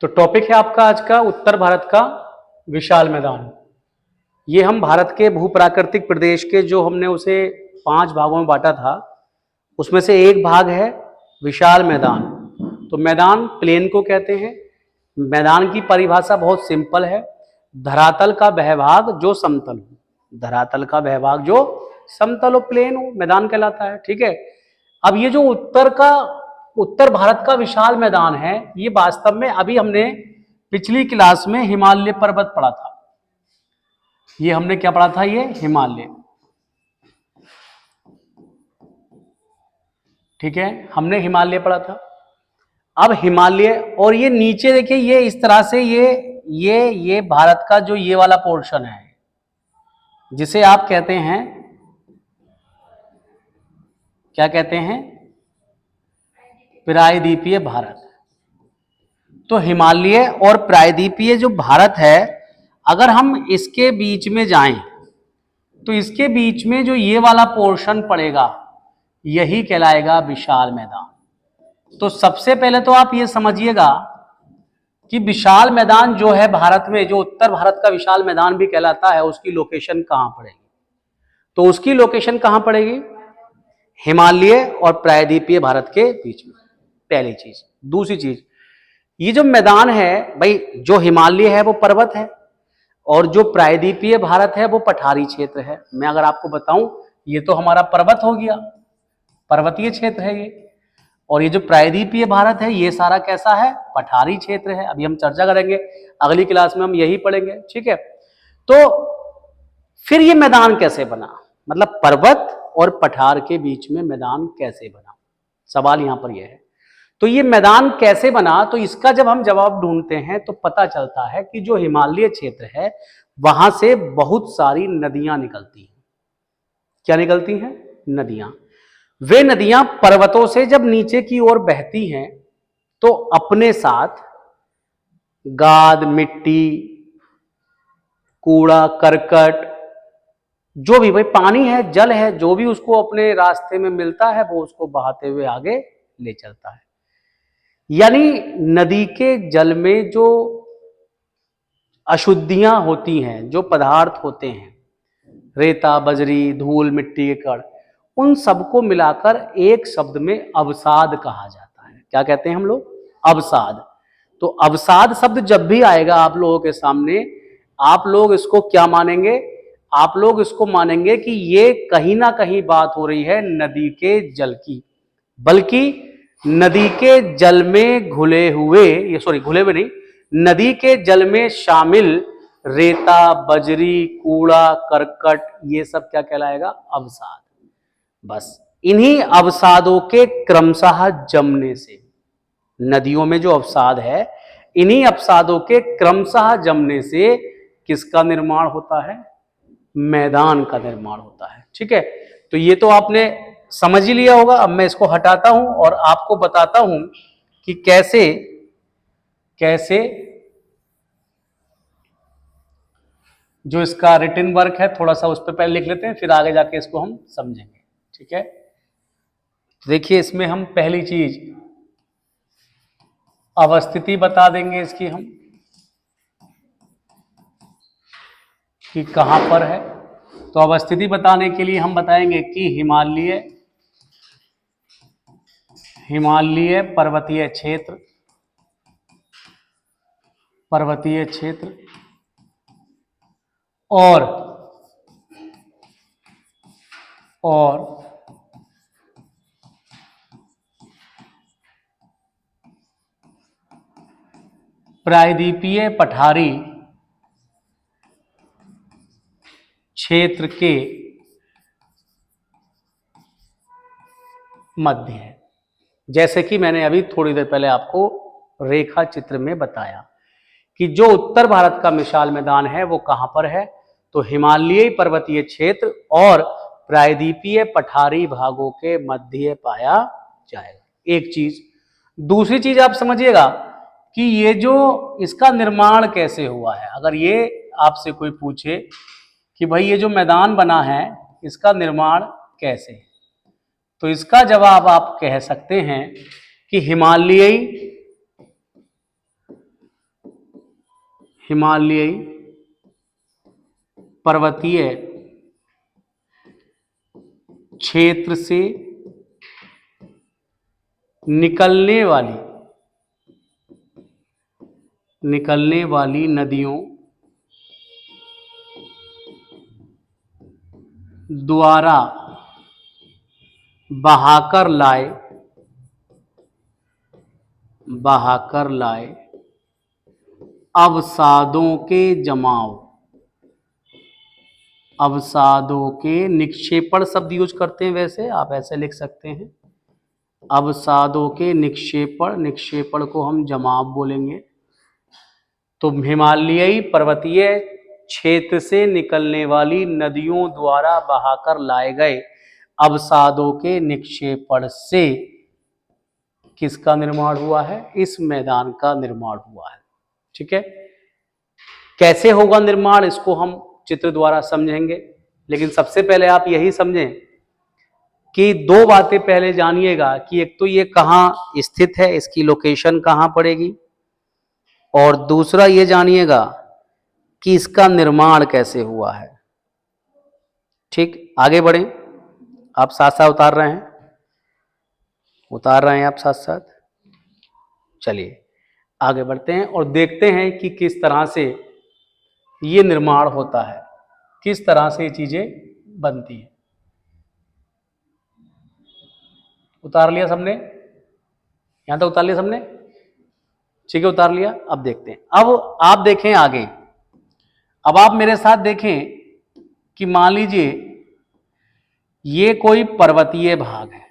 तो टॉपिक है आपका आज का उत्तर भारत का विशाल मैदान। ये हम भारत के भूप्राकृतिक प्रदेश के जो हमने उसे 5 भागों में बांटा था, उसमें से एक भाग है विशाल मैदान। तो मैदान प्लेन को कहते हैं। मैदान की परिभाषा बहुत सिंपल है, धरातल का वह भाग जो समतल हो। धरातल का वह भाग जो समतल हो, प्लेन हो, मैदान कहलाता है। ठीक है। अब ये जो उत्तर भारत का विशाल मैदान है, ये वास्तव में अभी हमने पिछली क्लास में हिमालय पर्वत पढ़ा था। ये हमने क्या पढ़ा था? ये हिमालय। ठीक है, हमने हिमालय पढ़ा था। अब हिमालय और ये नीचे देखिए, ये इस तरह से ये भारत का जो ये वाला पोर्शन है, जिसे आप कहते हैं, क्या कहते हैं? प्रायद्वीपीय भारत। तो हिमालय और प्रायद्वीपीय जो भारत है, अगर हम इसके बीच में जाएं तो इसके बीच में जो ये वाला पोर्शन पड़ेगा, यही कहलाएगा विशाल मैदान। तो सबसे पहले तो आप ये समझिएगा कि विशाल मैदान जो है भारत में, जो उत्तर भारत का विशाल मैदान भी कहलाता है, उसकी लोकेशन कहां पड़ेगी? तो उसकी लोकेशन कहां पड़ेगी? हिमालय और प्रायद्वीपीय भारत के बीच में, पहली चीज। दूसरी चीज, ये जो मैदान है भाई, जो हिमालय है वो पर्वत है और जो प्रायद्वीपीय भारत है वो पठारी क्षेत्र है। मैं अगर आपको बताऊं, ये तो हमारा पर्वत हो गया, पर्वतीय क्षेत्र है ये। और ये जो प्रायद्वीपीय भारत है, ये सारा कैसा है? पठारी क्षेत्र है। अभी हम चर्चा करेंगे, अगली क्लास में हम यही पढ़ेंगे। ठीक है। तो फिर ये मैदान कैसे बना, मतलब पर्वत और पठार के बीच में मैदान कैसे बना, सवाल यहां पर यह है। तो ये मैदान कैसे बना, तो इसका जब हम जवाब ढूंढते हैं तो पता चलता है कि जो हिमालय क्षेत्र है, वहां से बहुत सारी नदियां निकलती हैं। क्या निकलती हैं? नदियां। वे नदियां पर्वतों से जब नीचे की ओर बहती हैं तो अपने साथ गाद, मिट्टी, कूड़ा करकट, जो भी भाई पानी है, जल है, जो भी उसको अपने रास्ते में मिलता है, वो उसको बहाते हुए आगे ले चलता है। यानी नदी के जल में जो अशुद्धियां होती हैं, जो पदार्थ होते हैं, रेता, बजरी, धूल, मिट्टी के कण, उन सबको मिलाकर एक शब्द में अवसाद कहा जाता है। क्या कहते हैं हम लोग? अवसाद। तो अवसाद शब्द जब भी आएगा आप लोगों के सामने, आप लोग इसको क्या मानेंगे? आप लोग इसको मानेंगे कि ये कहीं ना कहीं बात हो रही है नदी के जल की, बल्कि नदी के जल में घुले हुए, ये सॉरी घुले हुए नहीं, नदी के जल में शामिल रेता, बजरी, कूड़ा करकट, ये सब क्या कहलाएगा? अवसाद। बस इन्हीं अवसादों के क्रमशः जमने से, नदियों में जो अवसाद है, इन्हीं अवसादों के क्रमशः जमने से किसका निर्माण होता है? मैदान का निर्माण होता है। ठीक है। तो ये तो आपने समझ ही लिया होगा। अब मैं इसको हटाता हूं और आपको बताता हूं कि कैसे कैसे जो इसका रिटन वर्क है, थोड़ा सा उस पर पहले लिख लेते हैं, फिर आगे जाके इसको हम समझेंगे। ठीक है। देखिए, इसमें हम पहली चीज अवस्थिति बता देंगे इसकी हम, कि कहां पर है। तो अवस्थिति बताने के लिए हम बताएंगे कि हिमालय पर्वतीय क्षेत्र, और प्रायद्वीपीय पठारी क्षेत्र के मध्य है। जैसे कि मैंने अभी थोड़ी देर पहले आपको रेखा चित्र में बताया कि जो उत्तर भारत का विशाल मैदान है वो कहां पर है, तो हिमालयी पर्वतीय क्षेत्र और प्रायद्वीपीय पठारी भागों के मध्य पाया जाएगा। एक चीज। दूसरी चीज आप समझिएगा कि ये जो इसका निर्माण कैसे हुआ है। अगर ये आपसे कोई पूछे कि भाई ये जो मैदान बना है, इसका निर्माण कैसे है, तो इसका जवाब आप कह सकते हैं कि हिमालयी हिमालयी पर्वतीय क्षेत्र से निकलने वाली नदियों द्वारा बहाकर लाए अवसादों के निक्षेपण शब्द यूज करते हैं, वैसे आप ऐसे लिख सकते हैं, अवसादों के निक्षेपण को हम जमाव बोलेंगे। तो हिमालयी पर्वतीय क्षेत्र से निकलने वाली नदियों द्वारा बहाकर लाए गए अवसादों के निक्षेपण से किसका निर्माण हुआ है? इस मैदान का निर्माण हुआ है। ठीक है, कैसे होगा निर्माण इसको हम चित्र द्वारा समझेंगे, लेकिन सबसे पहले आप यही समझें कि दो बातें पहले जानिएगा कि एक तो ये कहां स्थित है, इसकी लोकेशन कहां पड़ेगी, और दूसरा ये जानिएगा कि इसका निर्माण कैसे हुआ है। ठीक, आगे बढ़ें, आप साथ साथ उतार रहे हैं आप साथ साथ। चलिए आगे बढ़ते हैं और देखते हैं कि किस तरह से ये निर्माण होता है, किस तरह से ये चीजें बनती हैं। उतार लिया सबने? यहां तक उतार लिया सबने? ठीक है, उतार लिया। अब देखते हैं, अब आप देखें आगे, अब आप मेरे साथ देखें कि मान लीजिए ये कोई पर्वतीय भाग है,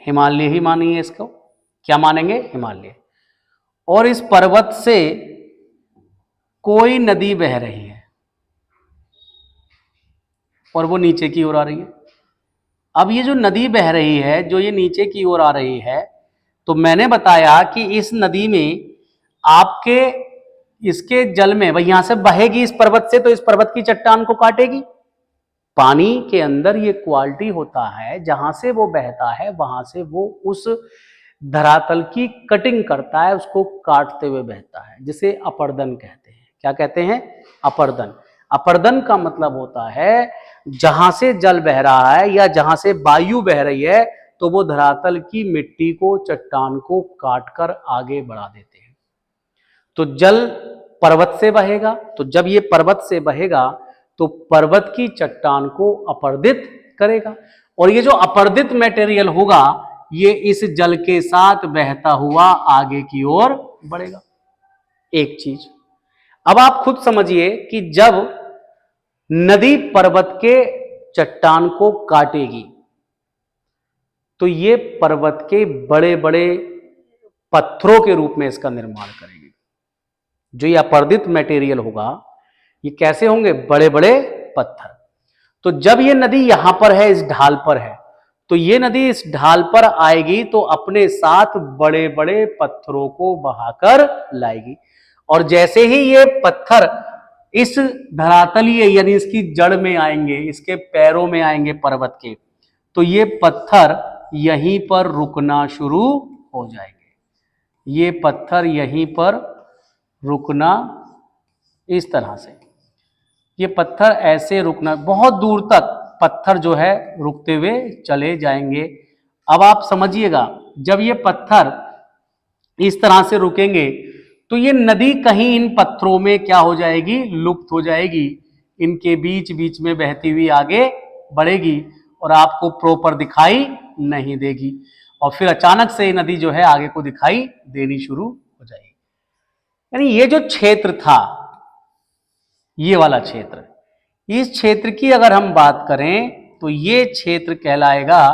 हिमालय ही मानिए इसको, क्या मानेंगे? हिमालय। और इस पर्वत से कोई नदी बह रही है और वो नीचे की ओर आ रही है। अब ये जो नदी बह रही है, जो ये नीचे की ओर आ रही है, तो मैंने बताया कि इस नदी में आपके इसके जल में, भाई यहां से बहेगी इस पर्वत से, तो इस पर्वत की चट्टान को काटेगी। पानी के अंदर ये क्वालिटी होता है, जहां से वो बहता है वहां से वो उस धरातल की कटिंग करता है, उसको काटते हुए बहता है, जिसे अपर्दन कहते हैं। क्या कहते हैं? अपर्दन। अपर्दन का मतलब होता है जहां से जल बह रहा है या जहां से वायु बह रही है, तो वो धरातल की मिट्टी को, चट्टान को काटकर आगे बढ़ा देते हैं। तो जल पर्वत से बहेगा, तो जब ये पर्वत से बहेगा तो पर्वत की चट्टान को अपर्दित करेगा, और ये जो अपर्दित मटेरियल होगा ये इस जल के साथ बहता हुआ आगे की ओर बढ़ेगा। एक चीज अब आप खुद समझिए कि जब नदी पर्वत के चट्टान को काटेगी तो ये पर्वत के बड़े बड़े पत्थरों के रूप में इसका निर्माण करेगी। जो ये अपर्दित मटेरियल होगा ये कैसे होंगे? बड़े बड़े पत्थर। तो जब ये नदी यहां पर है, इस ढाल पर है, तो ये नदी इस ढाल पर आएगी तो अपने साथ बड़े बड़े पत्थरों को बहाकर लाएगी, और जैसे ही ये पत्थर इस धरातलीय यानी इसकी जड़ में आएंगे, इसके पैरों में आएंगे पर्वत के, तो ये पत्थर यहीं पर रुकना शुरू हो जाएंगे। ये पत्थर यहीं पर रुकना, इस तरह से ये पत्थर ऐसे रुकना, बहुत दूर तक पत्थर जो है रुकते हुए चले जाएंगे। अब आप समझिएगा, जब ये पत्थर इस तरह से रुकेंगे तो ये नदी कहीं इन पत्थरों में क्या हो जाएगी? लुप्त हो जाएगी। इनके बीच बीच में बहती हुई आगे बढ़ेगी और आपको प्रॉपर दिखाई नहीं देगी, और फिर अचानक से ये नदी जो है आगे को दिखाई देनी शुरू हो जाएगी। यानी ये जो क्षेत्र था, ये वाला क्षेत्र, इस क्षेत्र की अगर हम बात करें तो ये क्षेत्र कहलाएगा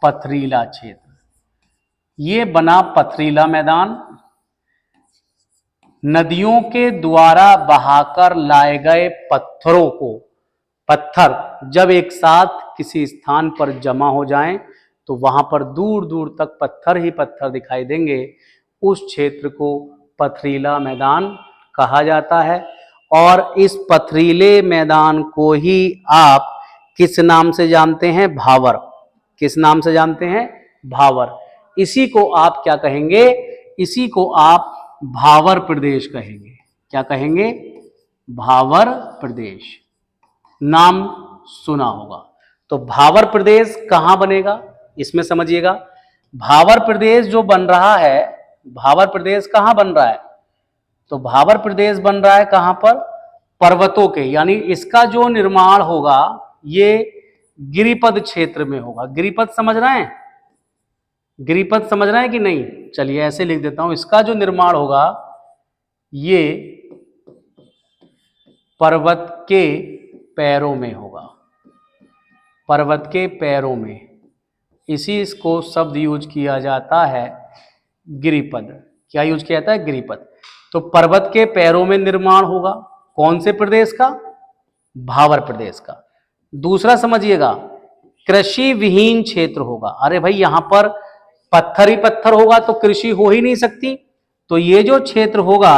पथरीला क्षेत्र। ये बना पथरीला मैदान। नदियों के द्वारा बहाकर लाए गए पत्थरों को, पत्थर जब एक साथ किसी स्थान पर जमा हो जाएं तो वहां पर दूर दूर तक पत्थर ही पत्थर दिखाई देंगे। उस क्षेत्र को पथरीला मैदान कहा जाता है, और इस पथरीले मैदान को ही आप किस नाम से जानते हैं? भावर। किस नाम से जानते हैं? भावर। इसी को आप क्या कहेंगे? इसी को आप भावर प्रदेश कहेंगे। क्या कहेंगे? भावर प्रदेश, नाम सुना होगा। तो भावर प्रदेश कहां बनेगा इसमें समझिएगा। भावर प्रदेश जो बन रहा है, भावर प्रदेश कहां बन रहा है? तो भावर प्रदेश बन रहा है कहां पर? पर्वतों के, यानी इसका जो निर्माण होगा ये गिरिपद क्षेत्र में होगा। गिरिपद समझ रहे हैं? गिरिपद समझ रहे हैं कि नहीं? चलिए ऐसे लिख देता हूं, इसका जो निर्माण होगा ये पर्वत के पैरों में होगा। पर्वत के पैरों में, इसी को शब्द यूज किया जाता है गिरिपद। क्या यूज किया जाता है? गिरिपद। तो पर्वत के पैरों में निर्माण होगा कौन से प्रदेश का? भावर प्रदेश का। दूसरा समझिएगा, कृषि विहीन क्षेत्र होगा। अरे भाई यहां पर पत्थर ही पत्थर होगा तो कृषि हो ही नहीं सकती। तो ये जो क्षेत्र होगा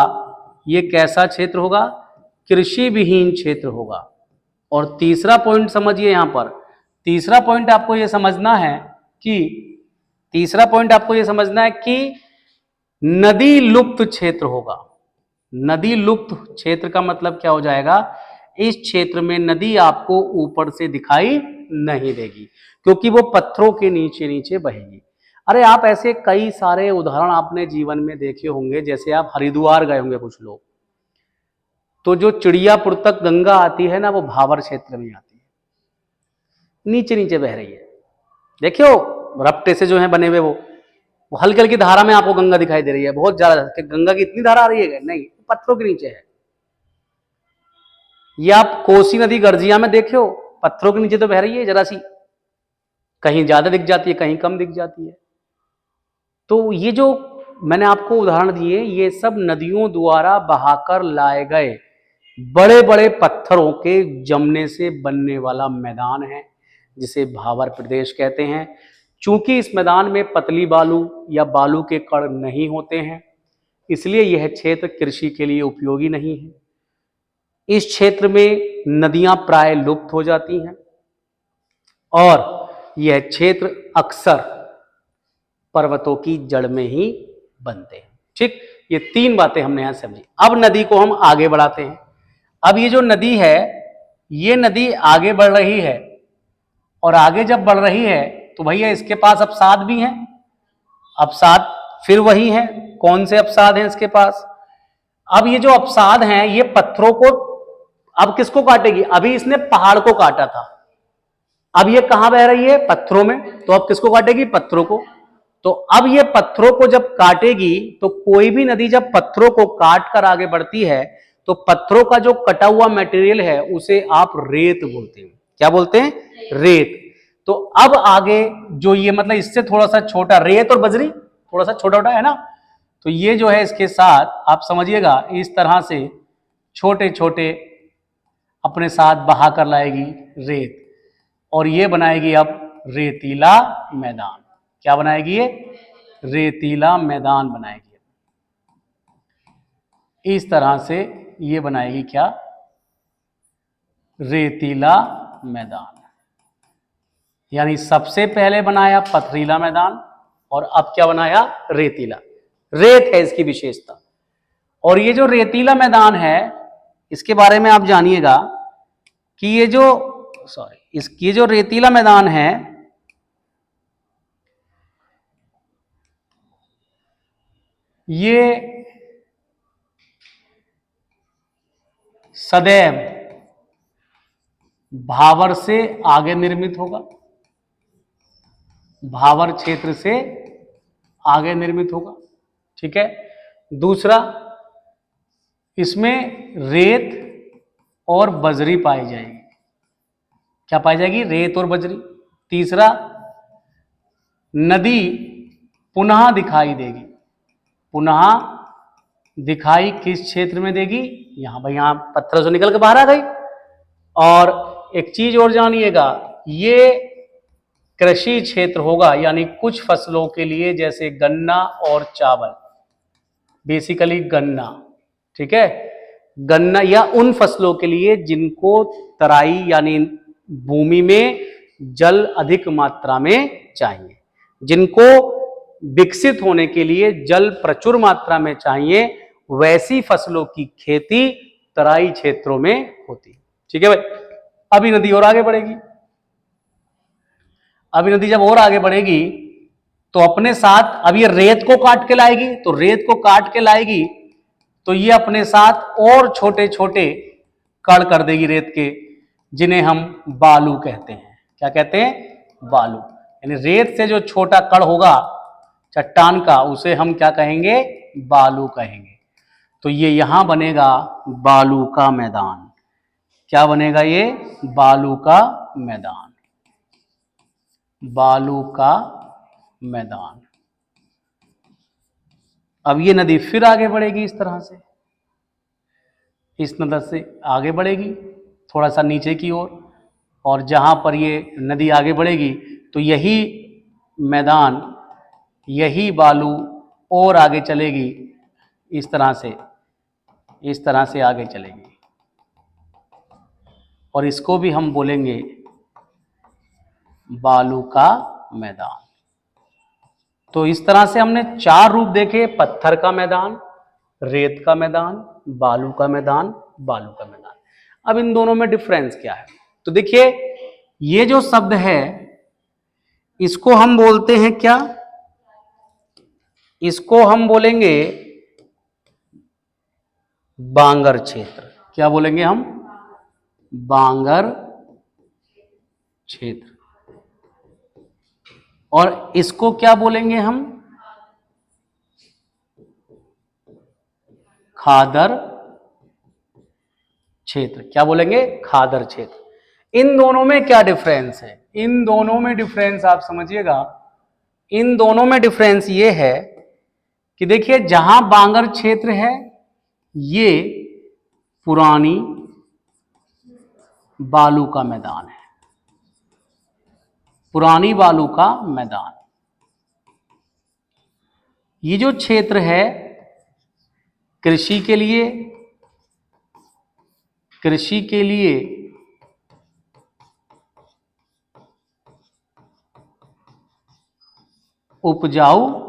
ये कैसा क्षेत्र होगा? कृषि विहीन क्षेत्र होगा। और तीसरा पॉइंट समझिए, यहां पर तीसरा पॉइंट आपको यह समझना है कि नदी लुप्त क्षेत्र होगा। नदी लुप्त क्षेत्र का मतलब क्या हो जाएगा? इस क्षेत्र में नदी आपको ऊपर से दिखाई नहीं देगी क्योंकि वो पत्थरों के नीचे नीचे बहेगी। अरे आप ऐसे कई सारे उदाहरण आपने जीवन में देखे होंगे। जैसे आप हरिद्वार गए होंगे कुछ लोग, तो जो चिड़ियापुर तक गंगा आती है ना, वो भावर क्षेत्र में आती है, नीचे नीचे बह रही है। देखियो रपटे से जो है बने हुए, वो हल्की हल्की धारा में आपको गंगा दिखाई दे रही है। बहुत ज्यादा गंगा की इतनी धारा आ रही है? नहीं, पत्थरों के नीचे है। ये आप कोसी नदी गर्जिया में देखियो, पत्थरों के नीचे तो बह रही है जरा सी, कहीं ज्यादा दिख जाती है कहीं कम दिख जाती है। तो ये जो मैंने आपको उदाहरण दिए ये सब नदियों द्वारा बहाकर लाए गए बड़े बड़े पत्थरों के जमने से बनने वाला मैदान है जिसे भावर प्रदेश कहते हैं। चूंकि इस मैदान में पतली बालू या बालू के कण नहीं होते हैं, इसलिए यह क्षेत्र कृषि के लिए उपयोगी नहीं है। इस क्षेत्र में नदियां प्राय लुप्त हो जाती हैं और यह क्षेत्र अक्सर पर्वतों की जड़ में ही बनते हैं। ठीक, ये तीन बातें हमने यहां समझी। अब नदी को हम आगे बढ़ाते हैं। अब ये जो नदी है, ये नदी आगे बढ़ रही है और आगे जब बढ़ रही है तो भैया इसके पास अपसाद भी हैं। अपसाद फिर वही हैं, कौन से अपसाद हैं इसके पास? अब ये जो अपसाद हैं ये पत्थरों को, अब किसको काटेगी? अभी इसने पहाड़ को काटा था, अब ये कहां बह रही है? पत्थरों में। तो अब किसको काटेगी? पत्थरों को। तो अब ये पत्थरों को जब काटेगी तो कोई भी नदी जब पत्थरों को काट कर आगे बढ़ती है तो पत्थरों का जो कटा हुआ मटेरियल है उसे आप रेत बोलते हैं। क्या बोलते हैं? रेत। तो अब आगे जो ये मतलब इससे थोड़ा सा छोटा, रेत और बजरी थोड़ा सा छोटा छोटा है ना, तो ये जो है इसके साथ आप समझिएगा इस तरह से छोटे छोटे अपने साथ बहा कर लाएगी रेत और ये बनाएगी अब रेतीला मैदान। क्या बनाएगी? ये रेतीला मैदान बनाएगी। इस तरह से ये बनाएगी क्या? रेतीला मैदान। यानी सबसे पहले बनाया पथरीला मैदान और अब क्या बनाया? रेतीला। रेत है इसकी विशेषता। और ये जो रेतीला मैदान है इसके बारे में आप जानिएगा कि ये जो रेतीला मैदान है ये सदैव भावर से आगे निर्मित होगा, भावर क्षेत्र से आगे निर्मित होगा। ठीक है। दूसरा, इसमें रेत और बजरी पाई जाएगी। क्या पाई जाएगी? रेत और बजरी। तीसरा, नदी पुनः दिखाई देगी। पुनः दिखाई किस क्षेत्र में देगी? यहां भाई, यहां पत्थर से निकल के बाहर आ गई। और एक चीज और जानिएगा, ये कृषि क्षेत्र होगा, यानी कुछ फसलों के लिए जैसे गन्ना और चावल, बेसिकली गन्ना, ठीक है, गन्ना या उन फसलों के लिए जिनको तराई यानी भूमि में जल अधिक मात्रा में चाहिए, जिनको विकसित होने के लिए जल प्रचुर मात्रा में चाहिए, वैसी फसलों की खेती तराई क्षेत्रों में होती है। ठीक है भाई। अभी नदी और आगे बढ़ेगी। अभी नदी जब और आगे बढ़ेगी तो अपने साथ, अब ये रेत को काट के लाएगी, तो रेत को काट के लाएगी तो ये अपने साथ और छोटे छोटे कण कर देगी रेत के, जिन्हें हम बालू कहते हैं। क्या कहते हैं? बालू। यानी रेत से जो छोटा कण होगा चट्टान का, उसे हम क्या कहेंगे? बालू कहेंगे। तो ये यहां बनेगा बालू का मैदान। क्या बनेगा ये? बालू का मैदान। बालू का मैदान। अब ये नदी फिर आगे बढ़ेगी इस तरह से, इस नदी से आगे बढ़ेगी थोड़ा सा नीचे की ओर, और जहां पर ये नदी आगे बढ़ेगी तो यही मैदान, यही बालू और आगे चलेगी इस तरह से आगे चलेगी, और इसको भी हम बोलेंगे बालू का मैदान। तो इस तरह से हमने 4 रूप देखे: पत्थर का मैदान, रेत का मैदान, बालू का मैदान, बालू का मैदान। अब इन दोनों में डिफरेंस क्या है? तो देखिए, ये जो शब्द है इसको हम बोलते हैं क्या? इसको हम बोलेंगे बांगर क्षेत्र। क्या बोलेंगे हम? बांगर क्षेत्र। और इसको क्या बोलेंगे हम? खादर क्षेत्र। क्या बोलेंगे? खादर क्षेत्र। इन दोनों में क्या डिफरेंस है? इन दोनों में डिफरेंस आप समझिएगा, इन दोनों में डिफरेंस ये है कि देखिए, जहां बांगर क्षेत्र है ये पुरानी बालू का मैदान है, पुरानी बालू का मैदान। ये जो क्षेत्र है कृषि के लिए उपजाऊ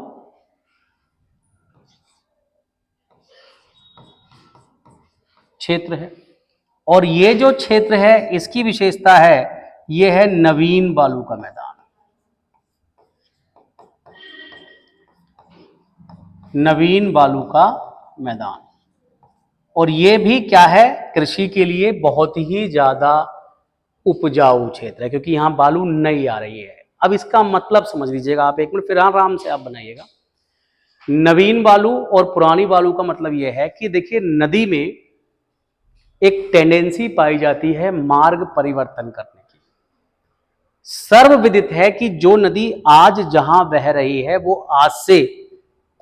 क्षेत्र है, और ये जो क्षेत्र है इसकी विशेषता है, ये है नवीन बालू का मैदान। नवीन बालू का मैदान। और ये भी क्या है? कृषि के लिए बहुत ही ज्यादा उपजाऊ क्षेत्र है, क्योंकि यहां बालू नई आ रही है। अब इसका मतलब समझ लीजिएगा आप, एक मिनट फिर आराम से आप बनाइएगा। नवीन बालू और पुरानी बालू का मतलब यह है कि देखिए, नदी में एक टेंडेंसी पाई जाती है मार्ग परिवर्तन करने की। सर्वविदित है कि जो नदी आज जहां बह रही है वो आज से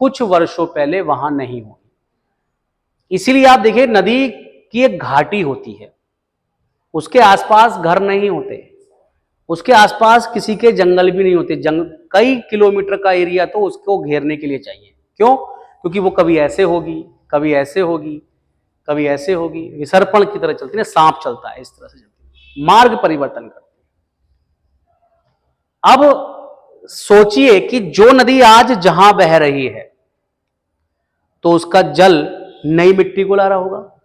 कुछ वर्षों पहले वहां नहीं होगी। इसीलिए आप देखिए, नदी की एक घाटी होती है, उसके आसपास घर नहीं होते, उसके आसपास किसी के जंगल भी नहीं होते। कई किलोमीटर का एरिया तो उसको घेरने के लिए चाहिए। क्यों? क्योंकि वो कभी ऐसे होगी, कभी ऐसे होगी, कभी ऐसे होगी, विसर्पण की तरह चलती है, सांप चलता है इस तरह से चलती है, मार्ग परिवर्तन करती है। अब सोचिए कि जो नदी आज जहां बह रही है तो उसका जल नई मिट्टी को ला रहा होगा,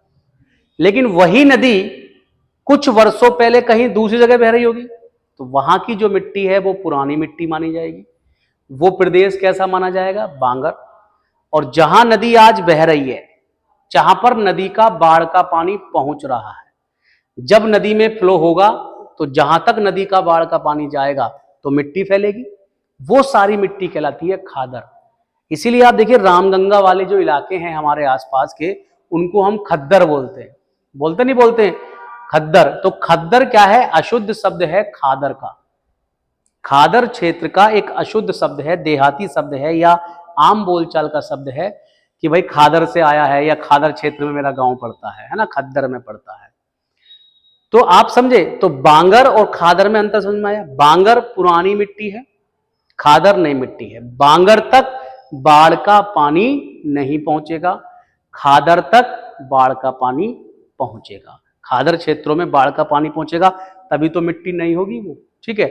लेकिन वही नदी कुछ वर्षों पहले कहीं दूसरी जगह बह रही होगी, तो वहां की जो मिट्टी है वो पुरानी मिट्टी मानी जाएगी। वो प्रदेश कैसा माना जाएगा? बांगर। और जहां नदी आज बह रही है, जहां पर नदी का बाढ़ का पानी पहुंच रहा है, जब नदी में फ्लो होगा तो जहां तक नदी का बाढ़ का पानी जाएगा तो मिट्टी फैलेगी, वो सारी मिट्टी कहलाती है खादर। इसीलिए आप देखिए, रामगंगा वाले जो इलाके हैं हमारे आसपास के, उनको हम खद्दर बोलते हैं। बोलते नहीं बोलते हैं? खद्दर। तो खद्दर क्या है? अशुद्ध शब्द है खादर का। खादर क्षेत्र का एक अशुद्ध शब्द है, देहाती शब्द है, या आम बोलचाल का शब्द है कि भाई खादर से आया है, या खादर क्षेत्र में मेरा गांव पड़ता है ना, खद्दर में पड़ता है। तो आप समझे, तो बांगर और खादर में अंतर समझ में आया? बांगर पुरानी मिट्टी है, खादर नई मिट्टी है। बांगर तक बाढ़ का पानी नहीं पहुंचेगा, खादर तक बाढ़ का पानी पहुंचेगा। खादर क्षेत्रों में बाढ़ का पानी पहुंचेगा, तभी तो मिट्टी नहीं होगी वो। ठीक है,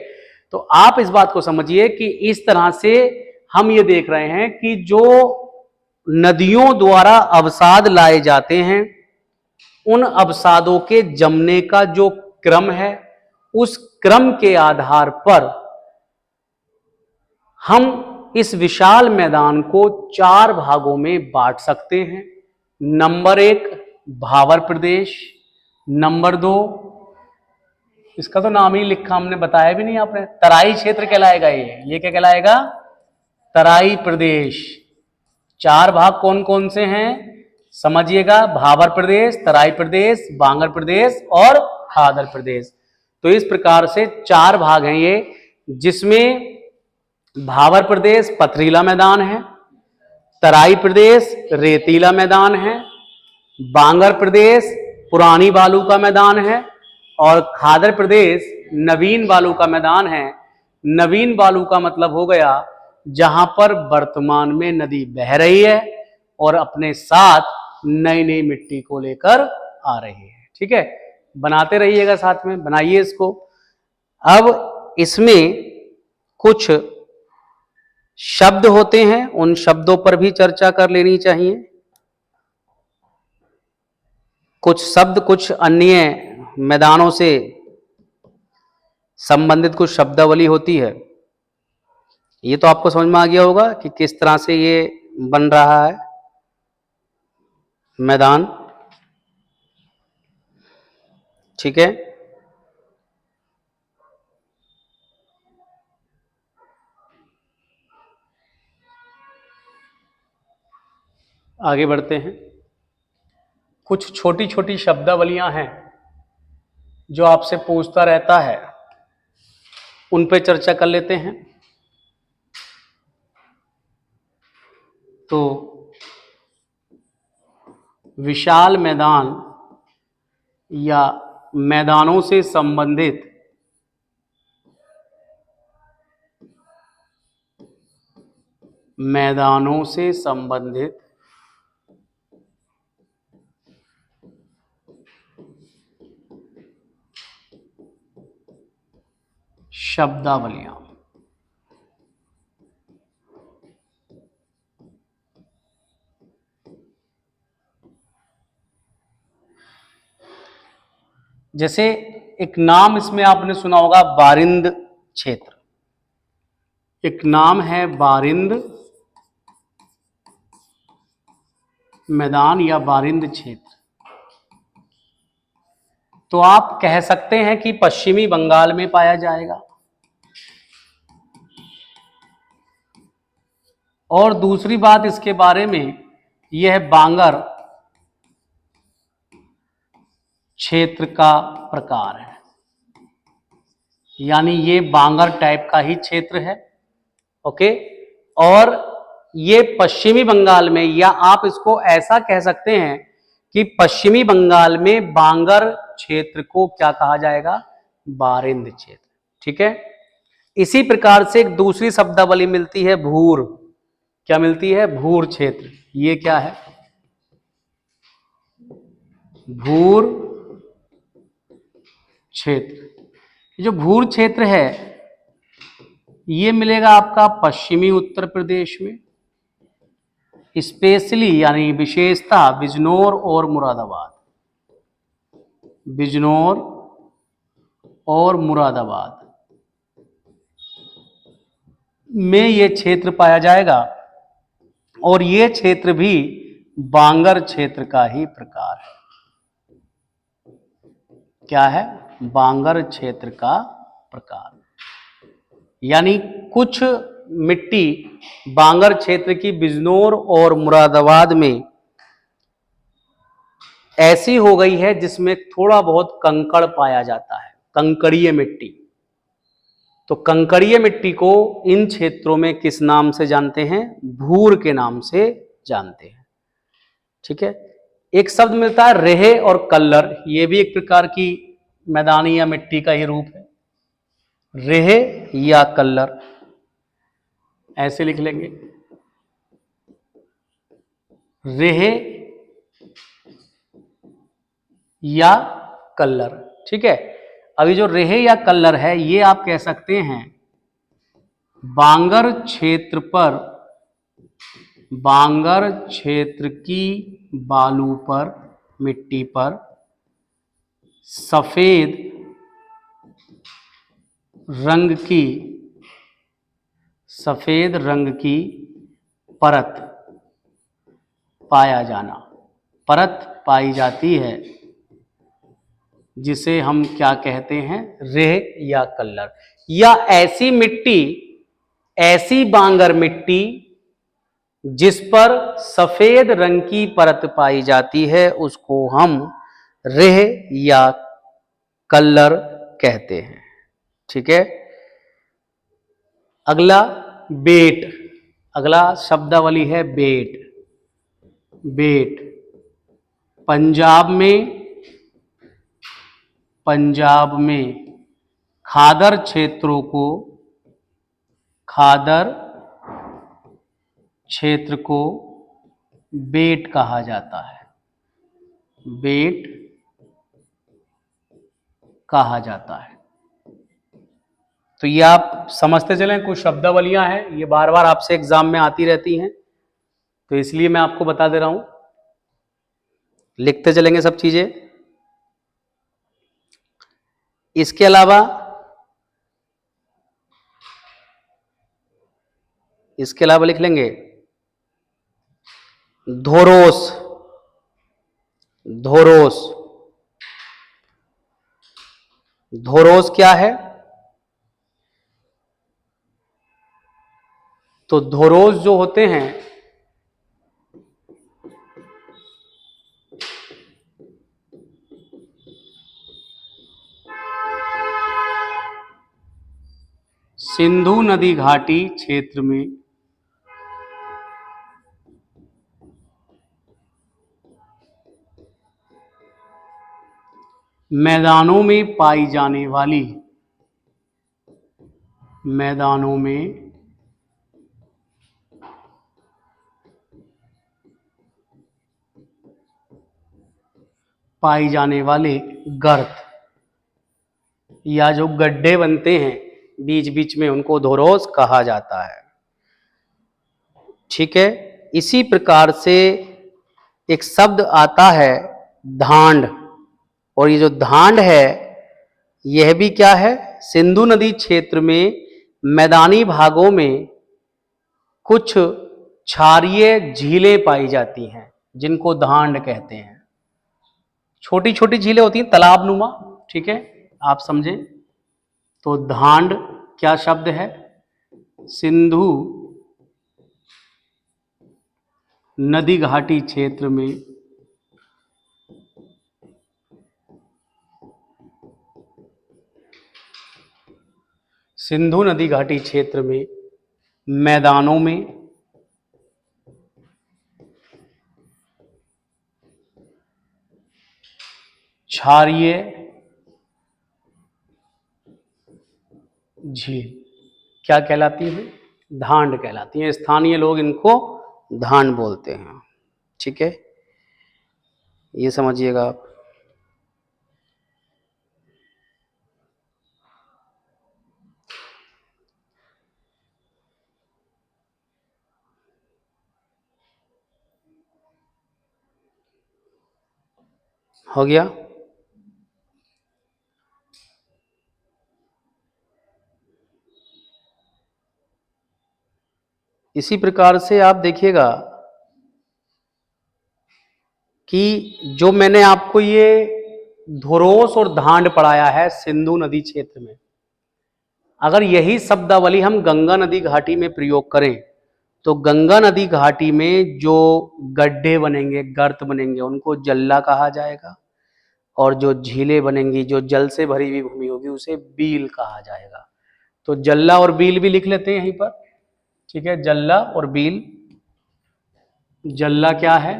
तो आप इस बात को समझिए कि इस तरह से हम ये देख रहे हैं कि जो नदियों द्वारा अवसाद लाए जाते हैं, उन अवसादों के जमने का जो क्रम है, उस क्रम के आधार पर हम इस विशाल मैदान को 4 भागों में बांट सकते हैं। नंबर 1 भावर प्रदेश, नंबर 2 इसका तो नाम ही लिखा, हमने बताया भी नहीं आपने, तराई क्षेत्र कहलाएगा। ये क्या कहलाएगा? तराई प्रदेश। 4 भाग कौन कौन से हैं समझिएगा? भावर प्रदेश, तराई प्रदेश, बांगर प्रदेश और खादर प्रदेश। तो इस प्रकार से 4 भाग हैं ये, जिसमें भावर प्रदेश पथरीला मैदान है, तराई प्रदेश रेतीला मैदान है, बांगर प्रदेश पुरानी बालू का मैदान है और खादर प्रदेश नवीन बालू का मैदान है। नवीन बालू का मतलब हो गया जहां पर वर्तमान में नदी बह रही है और अपने साथ नई नई मिट्टी को लेकर आ रही है। ठीक है, बनाते रहिएगा, साथ में बनाइए इसको। अब इसमें कुछ शब्द होते हैं, उन शब्दों पर भी चर्चा कर लेनी चाहिए। कुछ शब्द, कुछ अन्य मैदानों से संबंधित कुछ शब्दावली होती है। ये तो आपको समझ में आ गया होगा कि किस तरह से ये बन रहा है मैदान। ठीक है, आगे बढ़ते हैं। कुछ छोटी छोटी शब्दावलियां हैं जो आपसे पूछता रहता है, उन पे चर्चा कर लेते हैं। तो विशाल मैदान या मैदानों से संबंधित शब्दावलियां। जैसे एक नाम इसमें आपने सुना होगा, बारिंद क्षेत्र। एक नाम है बारिंद मैदान या बारिंद क्षेत्र। तो आप कह सकते हैं कि पश्चिमी बंगाल में पाया जाएगा। और दूसरी बात इसके बारे में, यह बांगर क्षेत्र का प्रकार है, यानी ये बांगर टाइप का ही क्षेत्र है। ओके, और ये पश्चिमी बंगाल में, या आप इसको ऐसा कह सकते हैं कि पश्चिमी बंगाल में बांगर क्षेत्र को क्या कहा जाएगा? बारिंद क्षेत्र। ठीक है, इसी प्रकार से एक दूसरी शब्दावली मिलती है, भूर। क्या मिलती है? भूर क्षेत्र। ये क्या है? भूर क्षेत्र। जो भूर क्षेत्र है ये मिलेगा आपका पश्चिमी उत्तर प्रदेश में, स्पेशली यानी विशेषता बिजनौर और मुरादाबाद। बिजनौर और मुरादाबाद में ये क्षेत्र पाया जाएगा, और ये क्षेत्र भी बांगर क्षेत्र का ही प्रकार है। क्या है? बांगर क्षेत्र का प्रकार। यानी कुछ मिट्टी बांगर क्षेत्र की बिजनौर और मुरादाबाद में ऐसी हो गई है जिसमें थोड़ा बहुत कंकड़ पाया जाता है, कंकड़ीय मिट्टी। तो कंकड़ीय मिट्टी को इन क्षेत्रों में किस नाम से जानते हैं? भूर के नाम से जानते हैं। ठीक है, एक शब्द मिलता है रेहे और कल्लर। ये भी एक प्रकार की मैदानी या मिट्टी का ही रूप है, रेहे या कल्लर। ऐसे लिख लेंगे, रेहे या कल्लर। ठीक है, अभी जो रेहे या कल्लर है, ये आप कह सकते हैं बांगर क्षेत्र पर, बांगर क्षेत्र की बालू पर, मिट्टी पर सफेद रंग की, सफेद रंग की परत पाया जाना, परत पाई जाती है, जिसे हम क्या कहते हैं, रेत या कल्लर। या ऐसी मिट्टी, ऐसी बांगर मिट्टी जिस पर सफेद रंग की परत पाई जाती है, उसको हम रेह या कल्लर कहते हैं। ठीक है। अगला बेट, अगला शब्दावली है बेट। बेट पंजाब में, पंजाब में खादर क्षेत्रों को, खादर क्षेत्र को बेट कहा जाता है, बेट कहा जाता है। तो ये आप समझते चलें, कुछ शब्दावलियां हैं, ये बार बार आपसे एग्जाम में आती रहती हैं, तो इसलिए मैं आपको बता दे रहा हूं, लिखते चलेंगे सब चीजें। इसके अलावा, इसके अलावा लिख लेंगे धोरोस, धोरोस। धोरोस क्या है? तो धोरोस जो होते हैं, सिंधु नदी घाटी क्षेत्र में मैदानों में पाई जाने वाली, मैदानों में पाई जाने वाले गर्त या जो गड्ढे बनते हैं बीच बीच में, उनको धोरोस कहा जाता है। ठीक है। इसी प्रकार से एक शब्द आता है धांड, और ये जो धांड है, यह भी क्या है, सिंधु नदी क्षेत्र में मैदानी भागों में कुछ क्षारीय झीलें पाई जाती हैं, जिनको धांड कहते हैं। छोटी छोटी झीलें होती हैं, तालाब नुमा। ठीक है, आप समझें। तो धांड क्या शब्द है? सिंधु नदी घाटी क्षेत्र में सिंधु नदी घाटी क्षेत्र में मैदानों में क्षारीय झील क्या कहलाती है? धांड कहलाती है। स्थानीय लोग इनको धांड बोलते हैं। ठीक है, ये समझिएगा आप। हो गया। इसी प्रकार से आप देखिएगा कि जो मैंने आपको ये धोरोस और धांड पढ़ाया है सिंधु नदी क्षेत्र में, अगर यही शब्दावली हम गंगा नदी घाटी में प्रयोग करें, तो गंगा नदी घाटी में जो गड्ढे बनेंगे, गर्त बनेंगे, उनको जल्ला कहा जाएगा, और जो झीलें बनेंगी, जो जल से भरी हुई भूमि होगी, उसे बील कहा जाएगा। तो जल्ला और बील भी लिख लेते हैं यहीं पर। ठीक है, जल्ला और बील। जल्ला क्या है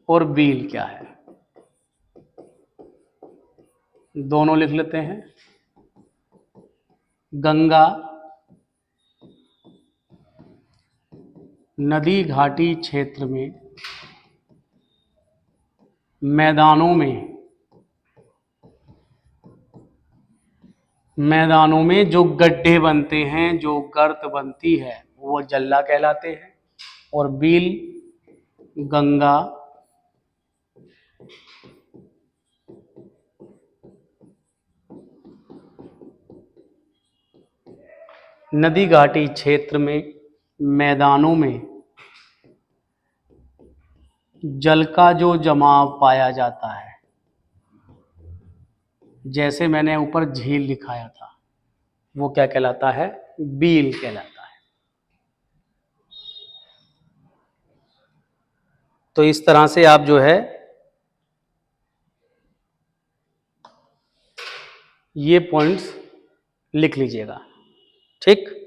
और बील क्या है, दोनों लिख लेते हैं। गंगा नदी घाटी क्षेत्र में मैदानों में मैदानों में जो गड्ढे बनते हैं, जो गर्त बनती है, वो जल्ला कहलाते हैं। और बील गंगा नदी घाटी क्षेत्र में मैदानों में जल का जो जमाव पाया जाता है, जैसे मैंने ऊपर झील लिखाया था, वो क्या कहलाता है? बील कहलाता है। तो इस तरह से आप जो है ये पॉइंट्स लिख लीजिएगा, ठीक।